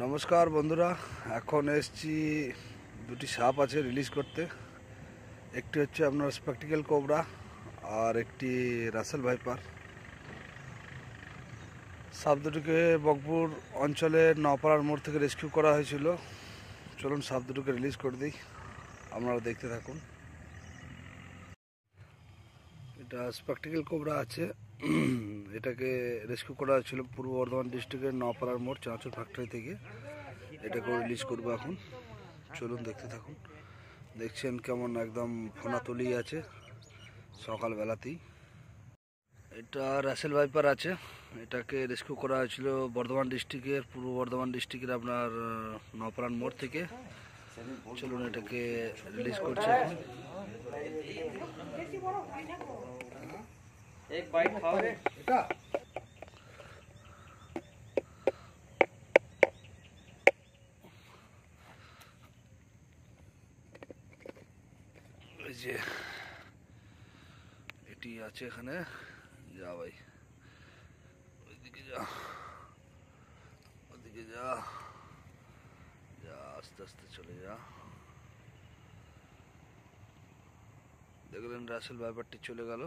নমস্কার বন্ধুরা, এখন এসছি দুটি সাপ আছে রিলিজ করতে। একটি হচ্ছে আপনার স্পেকটিক্যাল কোবরা আর একটি রাসেল ভাইপার। সাপ দুটোকে বকপুর অঞ্চলের নপাড়ার মোড় থেকে রেস্কিউ করা হয়েছিল। চলুন সাপ দুটোকে রিলিজ করে দিই, আপনারা দেখতে থাকুন। এটা স্পেকটিক্যাল কোবরা আছে, এটাকে রেস্কিউ করা হয়েছিল পূর্ব বর্ধমান ডিস্ট্রিক্টের নপাড়ার মোড় চাঁচুর ফ্যাক্টরি থেকে। এটাকে রিলিজ করবো এখন, চলুন দেখতে থাকুন। দেখছেন কেমন একদম ফোনা তুলি আছে সকালবেলাতেই। এটা রাসেল ভাইপার আছে, এটাকে রেস্কিউ করা হয়েছিল বর্ধমান ডিস্ট্রিক্টের পূর্ব বর্ধমান ডিস্ট্রিক্টের আপনার নপাড়ার মোড় থেকে। চলুন এটাকে রিলিজ করছে এখন। এই যে এটি আছে এখানে, যা ভাই ওইদিকে যা, ওদিকে যা, যা আস্তে আস্তে চলে যা। দেখলেন রাসেল ভাইপারটি চলে গেল।